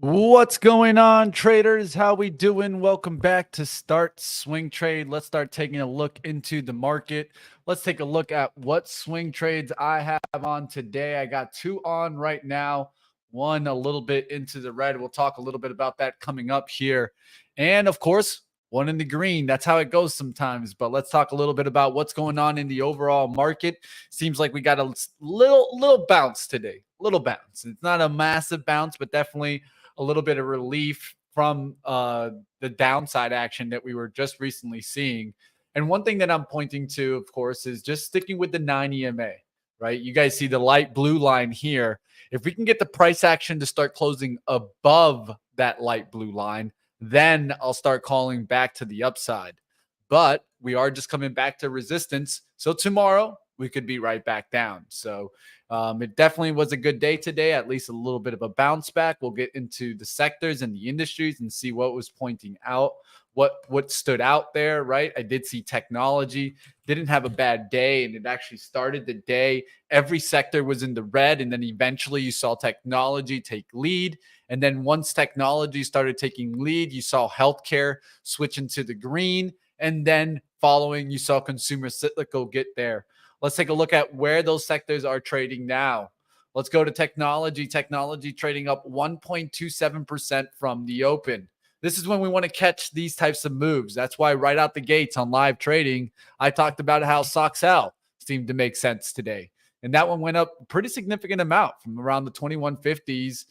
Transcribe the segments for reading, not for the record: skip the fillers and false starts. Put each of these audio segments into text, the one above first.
What's going on, traders? How we doing? Welcome back to Start Swing Trade. Let's start taking a look into the market. Let's take a look at what swing trades I have on today. I got two on right now, one a little bit into the red. We'll talk a little bit about that coming up here. And of course, one in the green. That's how it goes sometimes. But let's talk a little bit about what's going on in the overall market. Seems like we got a little bounce today. Little bounce. It's not a massive bounce, but definitely a little bit of relief from the downside action that we were just recently seeing. And one thing that I'm pointing to, of course, is just sticking with the 9 EMA, right? You guys see the light blue line here. If we can get the price action to start closing above that light blue line, then I'll start calling back to the upside. But we are just coming back to resistance. So tomorrow we could be right back down. So it definitely was a good day today, at least a little bit of a bounce back. We'll get into the sectors and the industries and see what was pointing out, what stood out there, right? I did see technology, didn't have a bad day, and it actually started the day. Every sector was in the red, and then eventually you saw technology take lead. And then once technology started taking lead, you saw healthcare switch into the green. And then following, you saw consumer cyclical get there. Let's take a look at where those sectors are trading now. Let's go to technology. Technology trading up 1.27% from the open. This is when we want to catch these types of moves. That's why right out the gates on live trading, I talked about how Soxal seemed to make sense today. And that one went up a pretty significant amount from around the 2150s.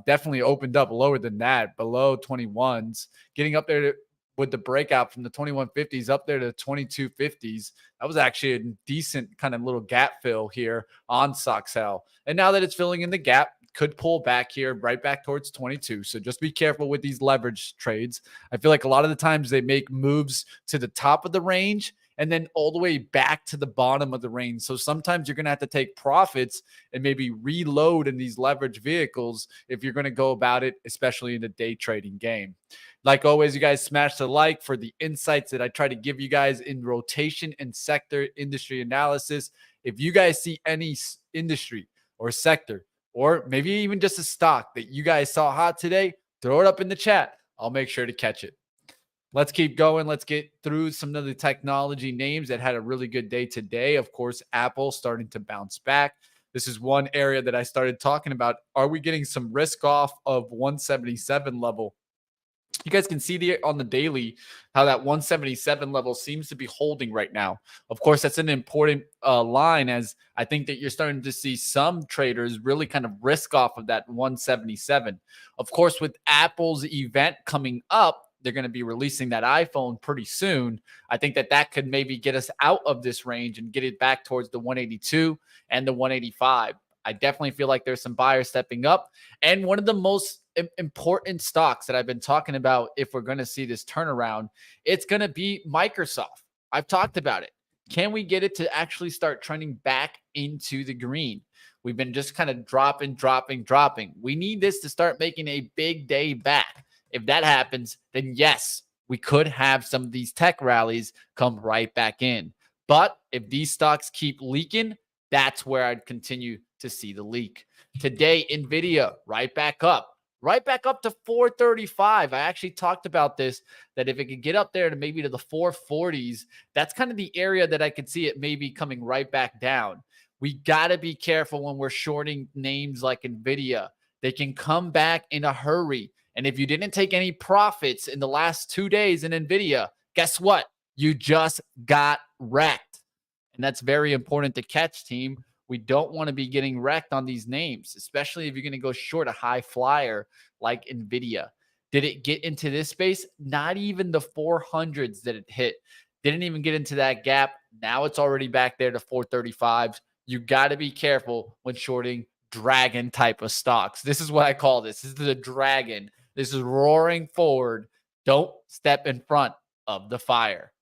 Definitely opened up lower than that, below 21s, getting up there with the breakout from the 2150s up there to the 2250s. That was actually a decent kind of little gap fill here on Soxal. And now that it's filling in the gap, could pull back here right back towards 22. So just be careful with these leverage trades. I feel like a lot of the times they make moves to the top of the range and then all the way back to the bottom of the range. So sometimes you're going to have to take profits and maybe reload in these leverage vehicles if you're going to go about it, especially in a day trading game. Like always, you guys smash the like for the insights that I try to give you guys in rotation and sector industry analysis. If you guys see any industry or sector, or maybe even just a stock that you guys saw hot today, throw it up in the chat. I'll make sure to catch it. Let's keep going. Let's get through some of the technology names that had a really good day today. Of course, Apple starting to bounce back. This is one area that I started talking about. Are we getting some risk off of 177 level? You guys can see on the daily how that 177 level seems to be holding right now. Of course, that's an important line, as I think that you're starting to see some traders really kind of risk off of that 177. Of course, with Apple's event coming up, they're going to be releasing that iPhone pretty soon. I think that that could maybe get us out of this range and get it back towards the 182 and the 185. I definitely feel like there's some buyers stepping up. And one of the most important stocks that I've been talking about, if we're going to see this turnaround, it's going to be Microsoft. I've talked about it. Can we get it to actually start trending back into the green? We've been just kind of dropping. We need this to start making a big day back. If that happens, then yes, we could have some of these tech rallies come right back in. But if these stocks keep leaking, that's where I'd continue to see the leak. Today, NVIDIA right back up to 435. I actually talked about this, that if it could get up there to maybe to the 440s, that's kind of the area that I could see it maybe coming right back down. We got to be careful when we're shorting names like NVIDIA. They can come back in a hurry. And if you didn't take any profits in the last 2 days in NVIDIA, guess what? You just got wrecked. And that's very important to catch, team. We don't want to be getting wrecked on these names, especially if you're going to go short a high flyer like NVIDIA. Did it get into this space? Not even the 400s that it hit. Didn't even get into that gap. Now it's already back there to 435s. You got to be careful when shorting dragon type of stocks. This is what I call this. This is the dragon. This is roaring forward. Don't step in front of the fire.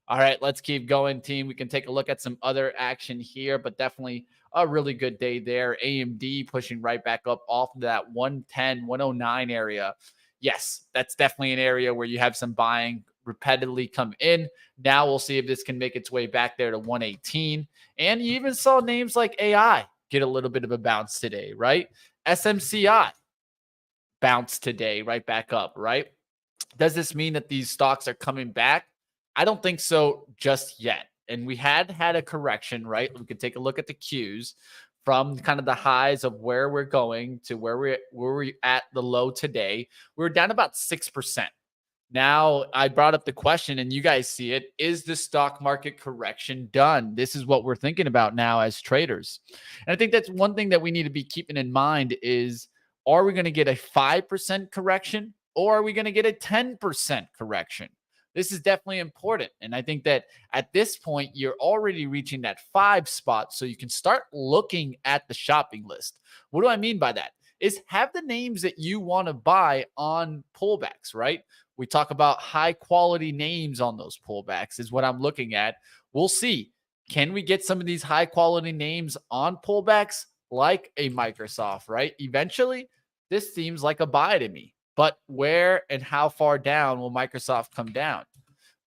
All right, let's keep going, team. We can take a look at some other action here, but definitely a really good day there. AMD pushing right back up off of that 110, 109 area. Yes, that's definitely an area where you have some buying repeatedly come in. Now we'll see if this can make its way back there to 118. And you even saw names like AI get a little bit of a bounce today, right? SMCI bounce today right back up, right? Does this mean that these stocks are coming back? I don't think so just yet. And we had a correction, right? We could take a look at the cues from kind of the highs of where we're going to where we at the low today. We're down about 6%. Now, I brought up the question, and you guys see it. Is the stock market correction done? This is what we're thinking about now as traders. And I think that's one thing that we need to be keeping in mind is, are we going to get a 5% correction or are we going to get a 10% correction? This is definitely important. And I think that at this point, you're already reaching that 5 spot. So you can start looking at the shopping list. What do I mean by that? Is have the names that you want to buy on pullbacks, right? We talk about high quality names on those pullbacks, is what I'm looking at. We'll see. Can we get some of these high quality names on pullbacks like a Microsoft, right? Eventually, this seems like a buy to me. But where and how far down will Microsoft come down?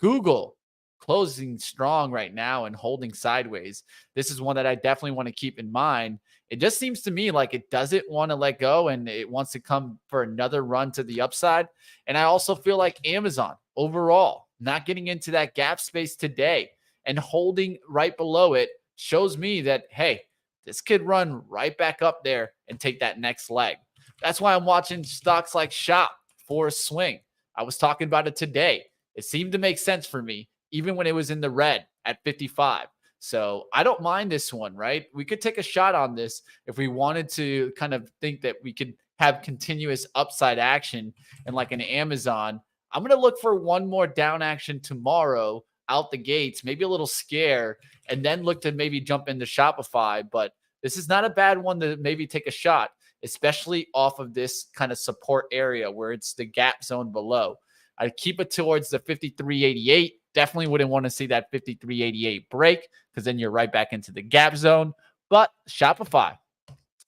Google closing strong right now and holding sideways. This is one that I definitely want to keep in mind. It just seems to me like it doesn't want to let go and it wants to come for another run to the upside. And I also feel like Amazon overall not getting into that gap space today and holding right below it shows me that, hey, this could run right back up there and take that next leg. That's why I'm watching stocks like Shop for a swing. I was talking about it today. It seemed to make sense for me, even when it was in the red at 55. So I don't mind this one, right? We could take a shot on this if we wanted to kind of think that we could have continuous upside action and like an Amazon. I'm going to look for one more down action tomorrow out the gates, maybe a little scare, and then look to maybe jump into Shopify. But this is not a bad one to maybe take a shot, especially off of this kind of support area where it's the gap zone below. I'd keep it towards the 53.88. Definitely wouldn't want to see that 53.88 break because then you're right back into the gap zone. But Shopify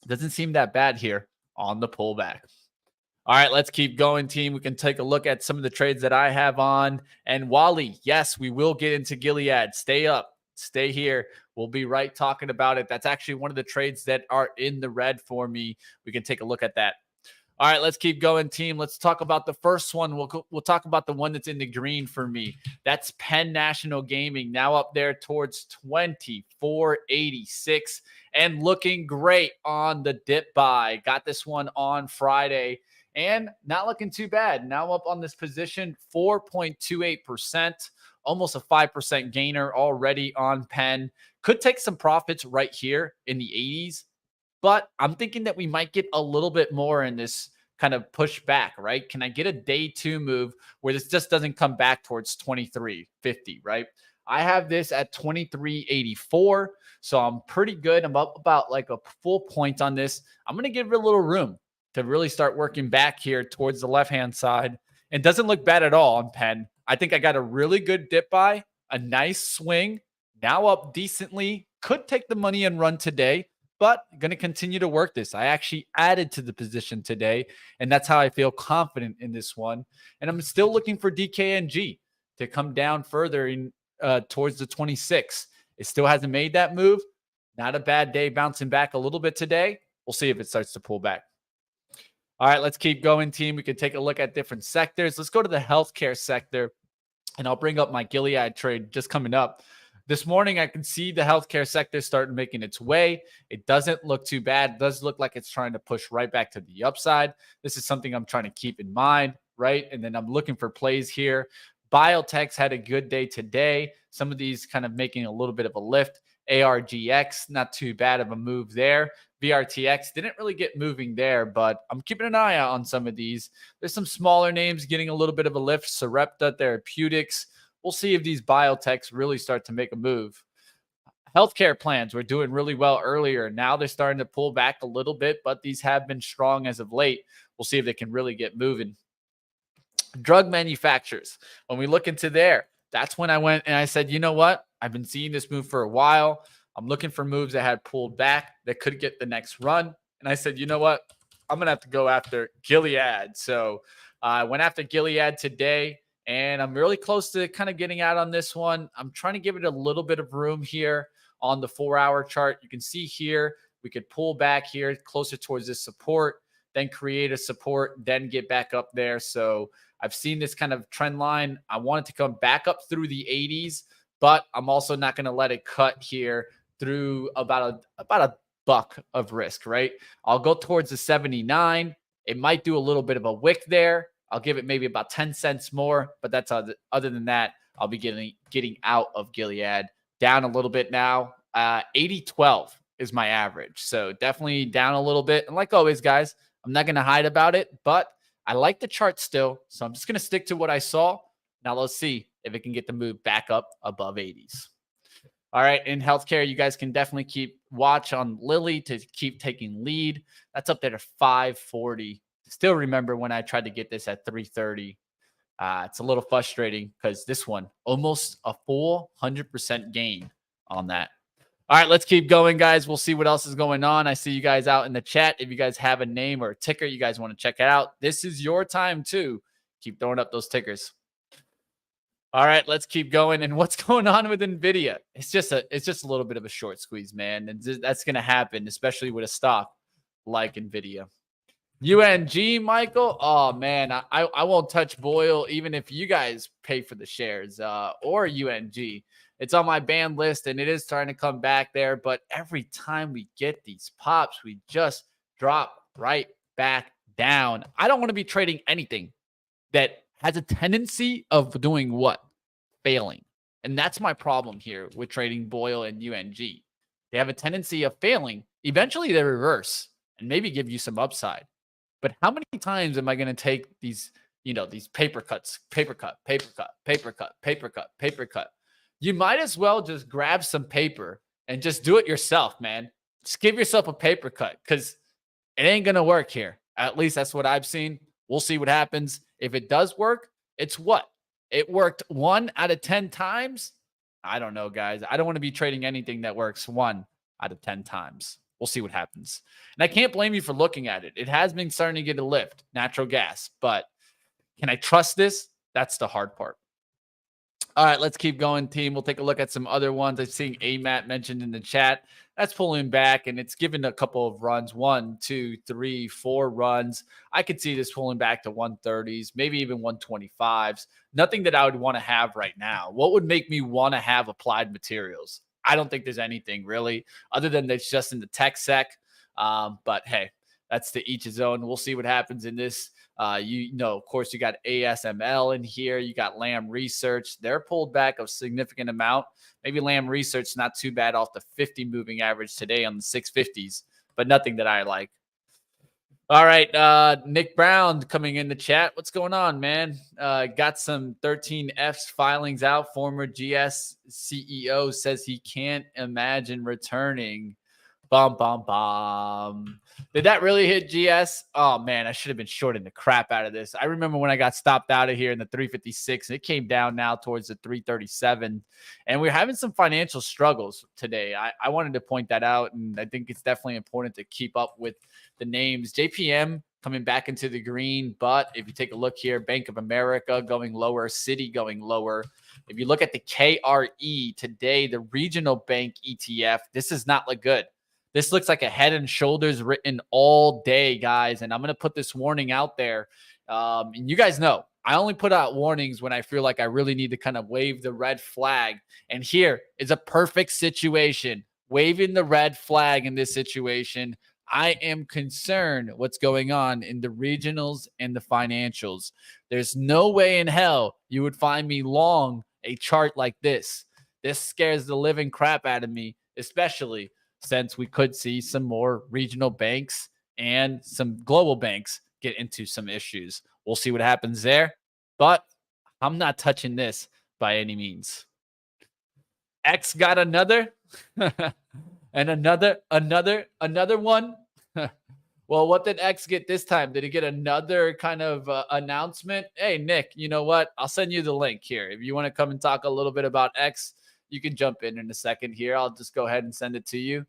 doesn't seem that bad here on the pullback. All right, let's keep going, team. We can take a look at some of the trades that I have on. And Wally, yes, we will get into Gilead. Stay up, stay here. We'll be right talking about it. That's actually one of the trades that are in the red for me. We can take a look at that. All right, let's keep going, team. Let's talk about the first one. We'll talk about the one that's in the green for me. That's Penn National Gaming, now up there towards 24.86 and looking great on the dip buy. Got this one on Friday and not looking too bad. Now up on this position, 4.28%, almost a 5% gainer already on Penn. Could take some profits right here in the 80s. But I'm thinking that we might get a little bit more in this kind of push back, right? Can I get a day 2 move where this just doesn't come back towards 23.50, right? I have this at 23.84, so I'm pretty good. I'm up about like a full point on this. I'm going to give it a little room to really start working back here towards the left-hand side. It doesn't look bad at all on Penn. I think I got a really good dip buy, a nice swing, now up decently, could take the money and run today. But I'm going to continue to work this. I actually added to the position today, and that's how I feel confident in this one. And I'm still looking for DKNG to come down further in towards the 26. It still hasn't made that move. Not a bad day bouncing back a little bit today. We'll see if it starts to pull back. All right, let's keep going, team. We can take a look at different sectors. Let's go to the healthcare sector, and I'll bring up my Gilead trade just coming up. This morning, I can see the healthcare sector starting making its way. It doesn't look too bad. It does look like it's trying to push right back to the upside. This is something I'm trying to keep in mind, right? And then I'm looking for plays here. Biotech's had a good day today. Some of these kind of making a little bit of a lift. ARGX, not too bad of a move there. VRTX didn't really get moving there, but I'm keeping an eye out on some of these. There's some smaller names getting a little bit of a lift. Sarepta Therapeutics. We'll see if these biotechs really start to make a move. Healthcare plans were doing really well earlier. Now they're starting to pull back a little bit, but these have been strong as of late. We'll see if they can really get moving. Drug manufacturers, when we look into there, that's when I went and I said, you know what? I've been seeing this move for a while. I'm looking for moves that had pulled back that could get the next run. And I said, you know what? I'm going to have to go after Gilead. So I went after Gilead today. And I'm really close to kind of getting out on this one. I'm trying to give it a little bit of room here on the 4-hour chart. You can see here, we could pull back here closer towards this support. then create a support, then get back up there. So I've seen this kind of trend line. I want it to come back up through the 80s, but I'm also not going to let it cut here through about a buck of risk, right? I'll go towards the 79. It might do a little bit of a wick there. I'll give it maybe about 10 cents more, but that's other than that, I'll be getting out of Gilead. Down a little bit now. 80.12 is my average. So definitely down a little bit. And like always, guys, I'm not going to hide about it, but I like the chart still. So I'm just going to stick to what I saw. Now let's see if it can get the move back up above 80s. All right, in healthcare, you guys can definitely keep watch on Lilly to keep taking lead. That's up there to 540. Still remember when I tried to get this at 330. It's a little frustrating because this one, almost a full 100% gain on that. All right, let's keep going, guys. We'll see what else is going on. I see you guys out in the chat. If you guys have a name or a ticker you guys want to check it out, this is your time too. Keep throwing up those tickers. All right, let's keep going. And what's going on with NVIDIA? It's just a little bit of a short squeeze, man. And that's going to happen, especially with a stock like NVIDIA. UNG, Michael. Oh man, I won't touch Boyle even if you guys pay for the shares or UNG. It's on my ban list and it is starting to come back there. But every time we get these pops, we just drop right back down. I don't want to be trading anything that has a tendency of doing what? Failing. And that's my problem here with trading Boyle and UNG. They have a tendency of failing. Eventually they reverse and maybe give you some upside. But how many times am I going to take these, these paper cuts, paper cut, paper cut, paper cut, paper cut, paper cut? You might as well just grab some paper and just do it yourself, man. Just give yourself a paper cut because it ain't going to work here. At least that's what I've seen. We'll see what happens. If it does work, it's what? It worked 1 out of 10 times? I don't know, guys. I don't want to be trading anything that works 1 out of 10 times. We'll see what happens. And I can't blame you for looking at it. It has been starting to get a lift, natural gas. But can I trust this? That's the hard part. All right, let's keep going, team. We'll take a look at some other ones. I'm seeing AMAT mentioned in the chat. That's pulling back, and it's given a couple of runs. 1, 2, 3, 4 runs. I could see this pulling back to 130s, maybe even 125s. Nothing that I would want to have right now. What would make me want to have Applied Materials? I don't think there's anything really other than it's just in the tech sec. But hey, that's to each his own. We'll see what happens in this. Of course, you got ASML in here. You got Lamb Research. They're pulled back a significant amount. Maybe Lamb Research not too bad off the 50 moving average today on the 650s, but nothing that I like. All right, Nick Brown coming in the chat. What's going on, man? Got some 13Fs filings out. Former GS CEO says he can't imagine returning. Bum, bum, bum. Did that really hit GS? Oh, man, I should have been shorting the crap out of this. I remember when I got stopped out of here in the 356, and it came down now towards the 337. And we're having some financial struggles today. I wanted to point that out, and I think it's definitely important to keep up with the names. JPM coming back into the green, but if you take a look here, Bank of America going lower, Citi going lower. If you look at the KRE today, the regional bank ETF, this does not look good. This looks like a head and shoulders written all day, guys. And I'm going to put this warning out there. And you guys know, I only put out warnings when I feel like I really need to kind of wave the red flag. And here is a perfect situation. Waving the red flag in this situation. I am concerned what's going on in the regionals and the financials. There's no way in hell you would find me long a chart like this. This scares the living crap out of me, especially since we could see some more regional banks and some global banks get into some issues. We'll see what happens there, but I'm not touching this by any means. X got another and another one. Well, what did X get this time? Did he get another kind of announcement? Hey, Nick, you know what? I'll send you the link here. If you want to come and talk a little bit about X, you can jump in a second here. I'll just go ahead and send it to you.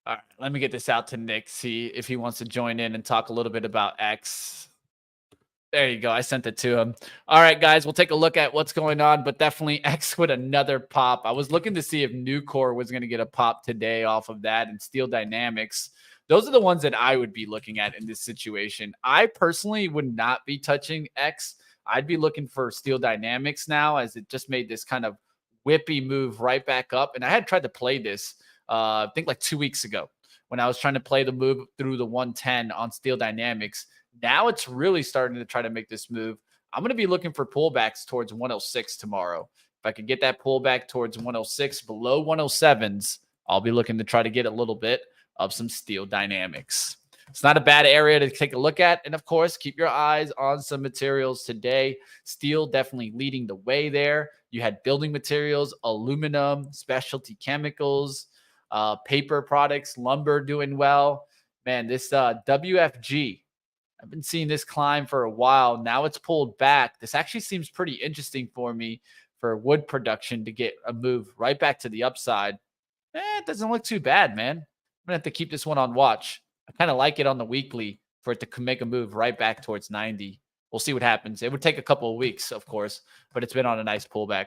All right, let me get this out to Nick, see if he wants to join in and talk a little bit about X. There you go. I sent it to him. All right, guys, we'll take a look at what's going on, but definitely X with another pop. I was looking to see if Nucor was going to get a pop today off of that and Steel Dynamics. those are the ones that I would be looking at in this situation. I personally would not be touching X. I'd be looking for Steel Dynamics now, as it just made this kind of whippy move right back up. And I had tried to play this, I think like 2 weeks ago when I was trying to play the move through the 110 on Steel Dynamics. Now it's really starting to try to make this move. I'm going to be looking for pullbacks towards 106 tomorrow. If I could get that pullback towards 106 below 107s, I'll be looking to try to get a little bit of some Steel Dynamics. It's not a bad area to take a look at. And of course, keep your eyes on some materials today. Steel definitely leading the way there. You had building materials, aluminum, specialty chemicals, paper products, lumber doing well. Man, this WFG, I've been seeing this climb for a while. Now it's pulled back. This actually seems pretty interesting for me for wood production to get a move right back to the upside. It doesn't look too bad, man. I'm going to have to keep this one on watch. I kind of like it on the weekly for it to make a move right back towards 90. We'll see what happens. It would take a couple of weeks, of course, but it's been on a nice pullback.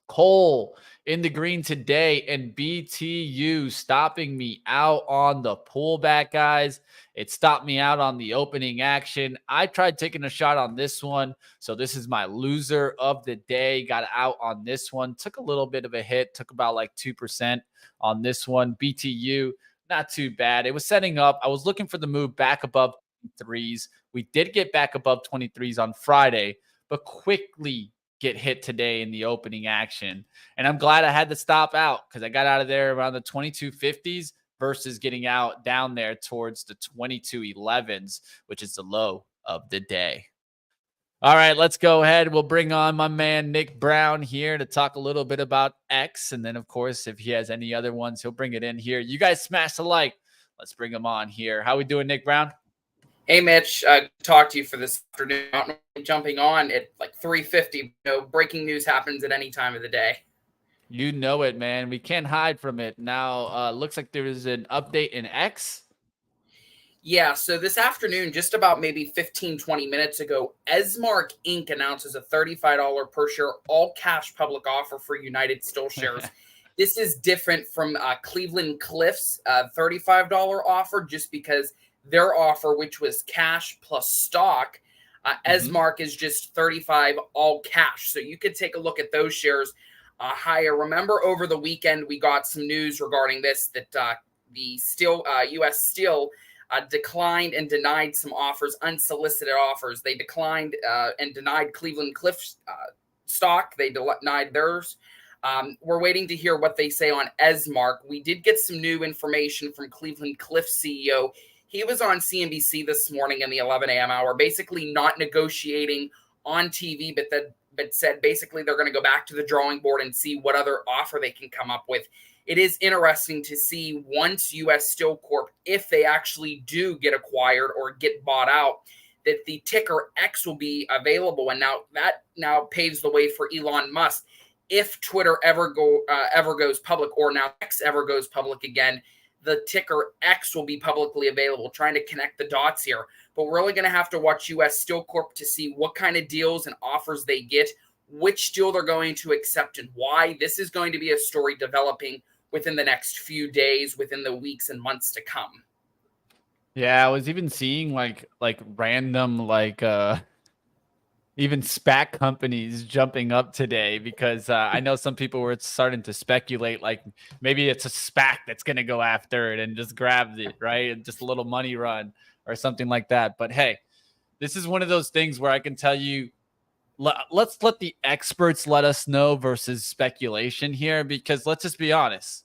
Coal in the green today, and BTU stopping me out on the pullback, guys. It stopped me out on the opening action. I tried taking a shot on this one, so this is my loser of the day. Got out on this one. Took a little bit of a hit. Took about like 2% on this one. BTU, not too bad. It was setting up. I was looking for the move back above 23s. We did get back above 23s on Friday, but quickly get hit today in the opening action. And I'm glad I had to stop out because I got out of there around the 2250s versus getting out down there towards the 2211s, which is the low of the day. All right, let's go ahead. We'll bring on my man Nick Brown here to talk a little bit about X. And then, of course, if he has any other ones, he'll bring it in here. You guys smash the like. Let's bring him on here. How we doing, Nick Brown? Hey, Mitch, talk to you for this afternoon. Jumping on at like 3:50. Breaking news happens at any time of the day. You know it, man. We can't hide from it. Now, looks like there is an update in X. Yeah, so this afternoon, just about maybe 15, 20 minutes ago, Esmark Inc. announces a $35 per share all-cash public offer for United Still shares. This is different from Cleveland Cliffs' $35 offer, just because their offer, which was cash plus stock, Esmark is just 35 all cash. So you could take a look at those shares higher. Remember, over the weekend, we got some news regarding this, that the steel, U.S. Steel declined and denied some offers, unsolicited offers. They declined and denied Cleveland Cliffs stock. They denied theirs. We're waiting to hear what they say on Esmark. We did get some new information from Cleveland Cliffs CEO. He was on CNBC this morning in the 11 a.m. hour, basically not negotiating on TV, but said basically they're going to go back to the drawing board and see what other offer they can come up with. It is interesting to see once U.S. Steel Corp, if they actually do get acquired or get bought out, that the ticker X will be available. And now paves the way for Elon Musk. If Twitter ever goes public, or now X ever goes public again, the ticker X will be publicly available, trying to connect the dots here. But we're really going to have to watch U.S. Steel Corp to see what kind of deals and offers they get, which deal they're going to accept, and why. This is going to be a story developing within the next few days, within the weeks and months to come. Yeah, I was even seeing like random even SPAC companies jumping up today, because I know some people were starting to speculate like maybe it's a SPAC that's going to go after it and just grab it, right? And just a little money run or something like that. But hey, this is one of those things where I can tell you, let's let the experts let us know versus speculation here, because let's just be honest,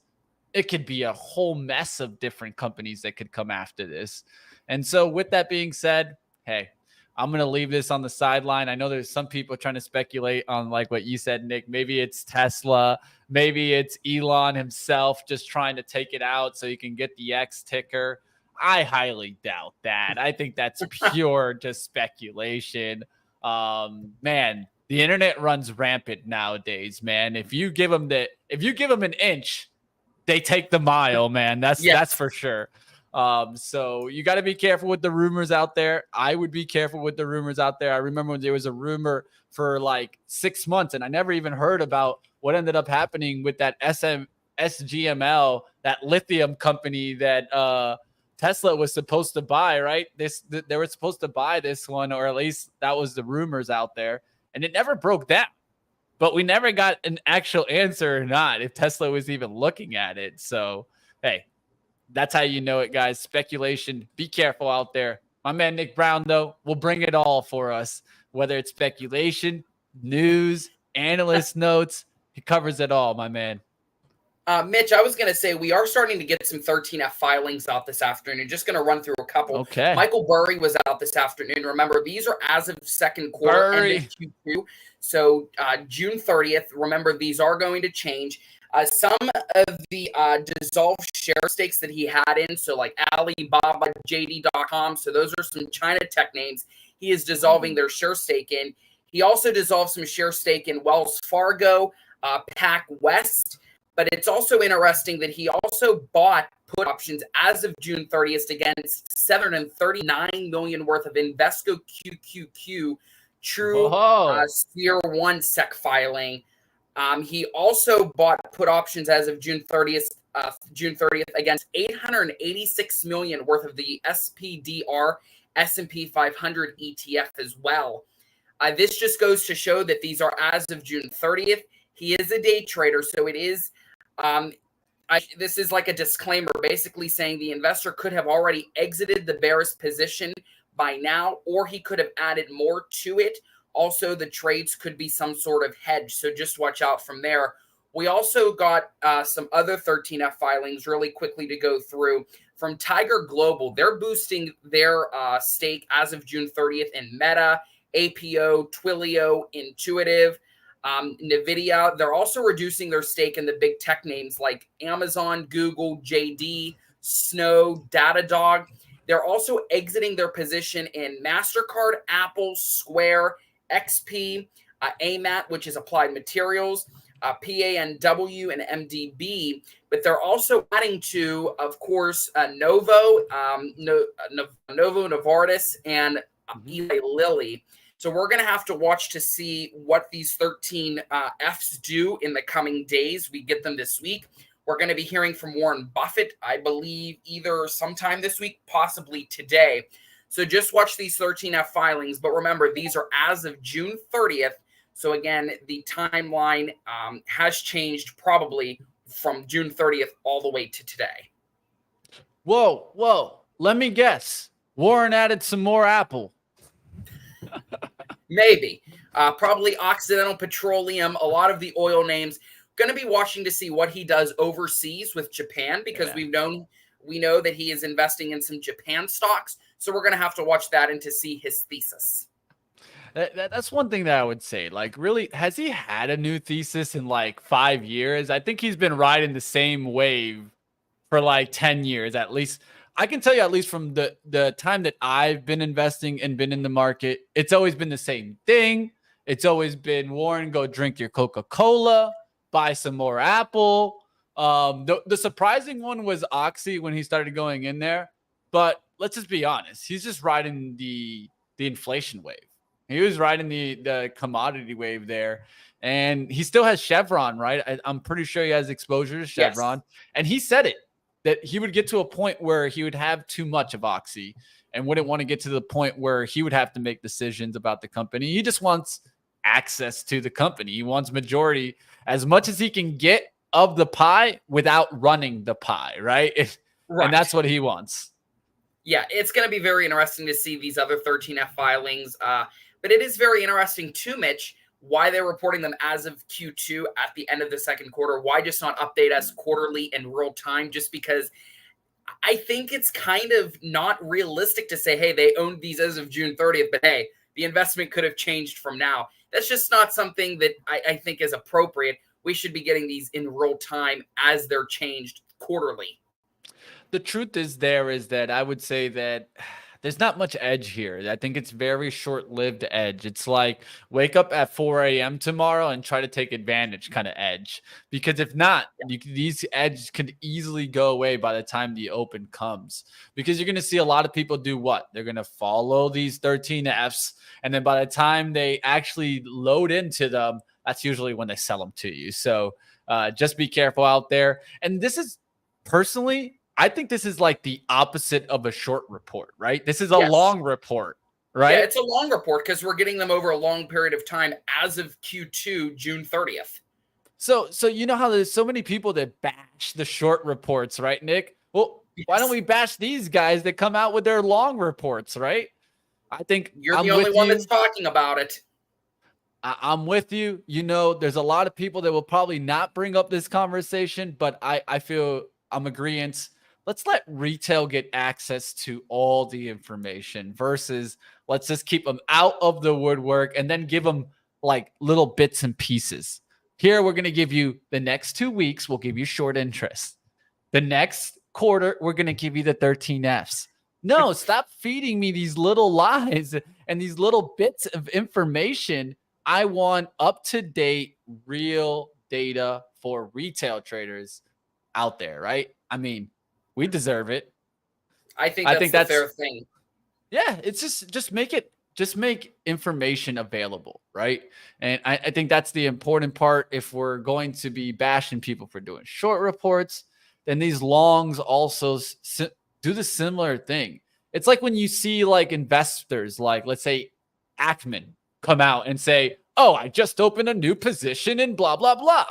it could be a whole mess of different companies that could come after this. And so with that being said, hey, I'm going to leave this on the sideline. I know there's some people trying to speculate on like what you said, Nick. Maybe it's Tesla. Maybe it's Elon himself just trying to take it out so you can get the X ticker. I highly doubt that. I think that's pure just speculation. Man, the internet runs rampant nowadays, man. If you give them an inch, they take the mile, man. That's for sure. So you got to be careful with the rumors out there. I would be careful with the rumors out there. I remember when there was a rumor for like 6 months, and I never even heard about what ended up happening with that SGML, that lithium company that Tesla was supposed to buy, right? They were supposed to buy this one, or at least that was the rumors out there, and it never broke down. But we never got an actual answer or not if Tesla was even looking at it. So, hey, that's how you know it, guys. Speculation. Be careful out there. My man Nick Brown, though, will bring it all for us, whether it's speculation, news, analyst notes. He covers it all, my man. Mitch, I was going to say we are starting to get some 13F filings out this afternoon. Just going to run through a couple. Okay. Michael Burry was out this afternoon. Remember, these are as of second quarter, end of Q2. So June 30th. Remember, these are going to change. Some of the dissolved share stakes that he had in, so like Alibaba, JD.com, so those are some China tech names he is dissolving their share stake in. He also dissolved some share stake in Wells Fargo, Pac West. But it's also interesting that he also bought put options as of June 30th against $739 million worth of Invesco QQQ True Sphere 1 SEC filing. He also bought put options as of June 30th against $886 million worth of the SPDR S&P 500 ETF as well. This just goes to show that these are as of June 30th. He is a day trader, so it is. This is like a disclaimer, basically saying the investor could have already exited the bearish position by now, or he could have added more to it. Also, the trades could be some sort of hedge, so just watch out from there. We also got some other 13F filings really quickly to go through. From Tiger Global, they're boosting their stake as of June 30th in Meta, APO, Twilio, Intuitive, NVIDIA. They're also reducing their stake in the big tech names like Amazon, Google, JD, Snow, Datadog. They're also exiting their position in MasterCard, Apple, Square, XP, AMAT, which is Applied Materials, PANW, and MDB. But they're also adding to, of course, Novo, Novartis, and Eli Lilly. So we're going to have to watch to see what these 13 Fs do in the coming days. We get them this week. We're going to be hearing from Warren Buffett, I believe, either sometime this week, possibly today. So just watch these 13F filings. But remember, these are as of June 30th. So again, the timeline has changed probably from June 30th all the way to today. Whoa. Let me guess. Warren added some more Apple. Maybe. Probably Occidental Petroleum, a lot of the oil names. Going to be watching to see what he does overseas with Japan, because we know that he is investing in some Japan stocks. So we're going to have to watch that and to see his thesis. That's one thing that I would say. Like, really, has he had a new thesis in like 5 years? I think he's been riding the same wave for like 10 years at least. I can tell you, at least from the time that I've been investing and been in the market, it's always been the same thing. It's always been, Warren, go drink your Coca-Cola, buy some more Apple. The surprising one was Oxy when he started going in there. But let's just be honest. He's just riding the inflation wave. He was riding the commodity wave there. And he still has Chevron, right? I'm pretty sure he has exposure to Chevron. Yes. And he said it, that he would get to a point where he would have too much of Oxy and wouldn't want to get to the point where he would have to make decisions about the company. He just wants access to the company. He wants majority, as much as he can get of the pie without running the pie, right? And that's what he wants. Yeah, it's going to be very interesting to see these other 13F filings. But it is very interesting too, Mitch, why they're reporting them as of Q2 at the end of the second quarter. Why just not update us quarterly in real time? Just because I think it's kind of not realistic to say, hey, they owned these as of June 30th, but hey, the investment could have changed from now. That's just not something that I think is appropriate. We should be getting these in real time as they're changed quarterly. The truth is that I would say that there's not much edge here. I think it's very short-lived edge. It's like wake up at 4 a.m. tomorrow and try to take advantage kind of edge. Because if not, these edges could easily go away by the time the open comes. Because you're going to see a lot of people do what? They're going to follow these 13 Fs. And then by the time they actually load into them, that's usually when they sell them to you. So just be careful out there. And this is personally, I think this is like the opposite of a short report, right? This is a Yes. long report, Yeah, right? it's a long report because we're getting them over a long period of time as of Q2, June 30th. So you know how there's so many people that bash the short reports, right, Nick? Well, why don't Yes. we bash these guys that come out with their long reports, right? I think You're the I'm only with one that's you. talking about it. I'm with you. You know, there's a lot of people that will probably not bring up this conversation, but I feel I'm agreeing. Let's let retail get access to all the information versus let's just keep them out of the woodwork and then give them like little bits and pieces. Here, we're going to give you the next 2 weeks, we'll give you short interest. The next quarter, we're going to give you the 13Fs. No, stop feeding me these little lies and these little bits of information. I want up to date, real data for retail traders out there, right? I mean, we deserve it. I think I that's think the that's fair thing. yeah, it's just make information available, right? And I think that's the important part. If we're going to be bashing people for doing short reports, then these longs also do the similar thing. It's like when you see like investors, like let's say Ackman, come out and say, "Oh, I just opened a new position in blah blah blah."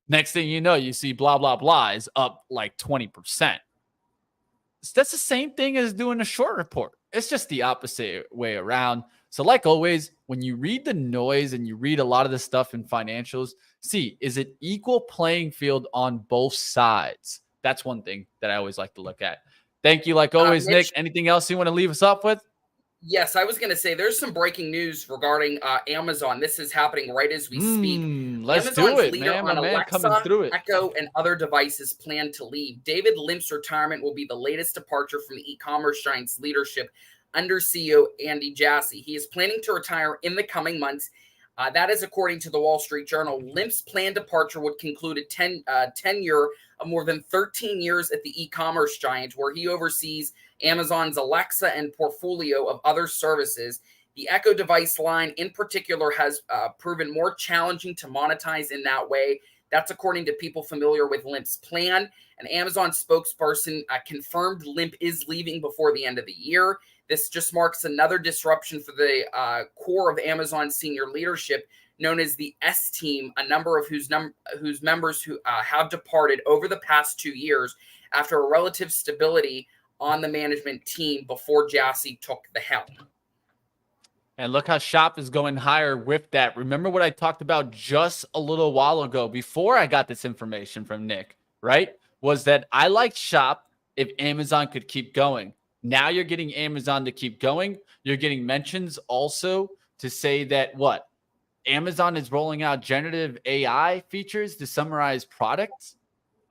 Next thing you know, you see blah blah blah is up like 20%. That's the same thing as doing a short report. It's just the opposite way around. So, like always, when you read the noise and you read a lot of the stuff in financials, see, is it equal playing field on both sides? That's one thing that I always like to look at. Thank you, like always, Mitch, Nick. Anything else you want to leave us up with? yes, I was going to say there's some breaking news regarding Amazon. This is happening right as we speak. Let's do Amazon's it, leader man. My on man coming Alexa, through it. Echo, and other devices plan to leave. David Limp's retirement will be the latest departure from the e-commerce giant's leadership under CEO Andy Jassy. He is planning to retire in the coming months. That is according to the Wall Street Journal. Limp's planned departure would conclude a tenure of more than 13 years at the e-commerce giant, where he oversees Amazon's Alexa and portfolio of other services. The Echo device line in particular has proven more challenging to monetize in that way. That's according to people familiar with Limp's plan. An Amazon spokesperson confirmed Limp is leaving before the end of the year. This just marks another disruption for the core of Amazon senior leadership, known as the S team, a number of whose members who have departed over the past 2 years after a relative stability on the management team before Jassy took the helm. And look how Shop is going higher with that. Remember what I talked about just a little while ago before I got this information from Nick, right? Was that I liked Shop if Amazon could keep going. Now you're getting Amazon to keep going. You're getting mentions also to say that what? Amazon is rolling out generative AI features to summarize products.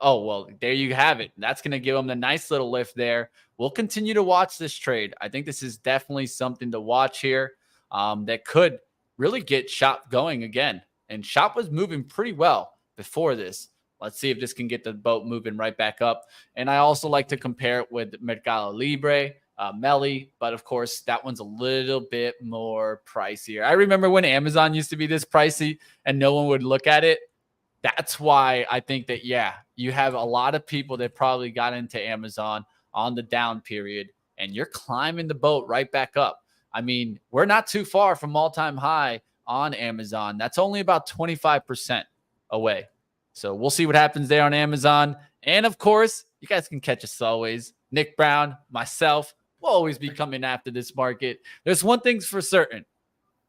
Oh, well, there you have it. That's going to give them the nice little lift there. We'll continue to watch this trade. I think this is definitely something to watch here that could really get Shop going again. And Shop was moving pretty well before this. Let's see if this can get the boat moving right back up. And I also like to compare it with Mercado Libre, Melly, but of course, that one's a little bit more pricier. I remember when Amazon used to be this pricey and no one would look at it. That's why I think that, yeah, you have a lot of people that probably got into Amazon on the down period, and you're climbing the boat right back up. I mean, we're not too far from all-time high on Amazon. That's only about 25% away. So we'll see what happens there on Amazon. And of course, you guys can catch us always. Nick Brown, myself, will always be coming after this market. There's one thing's for certain.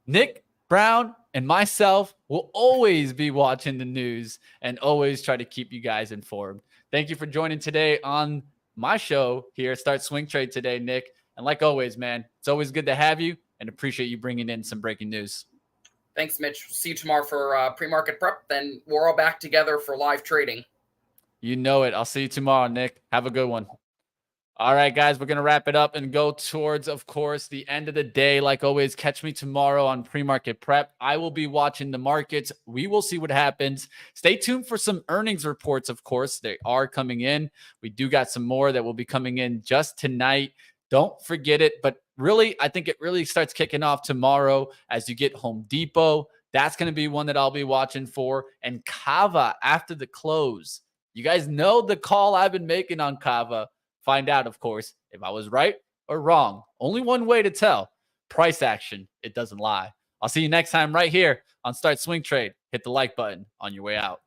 Nick Brown and myself will always be watching the news and always try to keep you guys informed. Thank you for joining today on my show here, Start Swing Trade today, Nick. And like always, man, it's always good to have you and appreciate you bringing in some breaking news. Thanks, Mitch. See you tomorrow for pre-market prep. Then we're all back together for live trading. You know it. I'll see you tomorrow, Nick. Have a good one. All right, guys, we're going to wrap it up and go towards, of course, the end of the day. Like always, catch me tomorrow on pre-market prep. I will be watching the markets. We will see what happens. Stay tuned for some earnings reports, of course. They are coming in. We do got some more that will be coming in just tonight. Don't forget it. But really, I think it really starts kicking off tomorrow as you get Home Depot. That's going to be one that I'll be watching for. And Kava after the close. You guys know the call I've been making on Kava. Find out, of course, if I was right or wrong. Only one way to tell. Price action. It doesn't lie. I'll see you next time right here on Start Swing Trade. Hit the like button on your way out.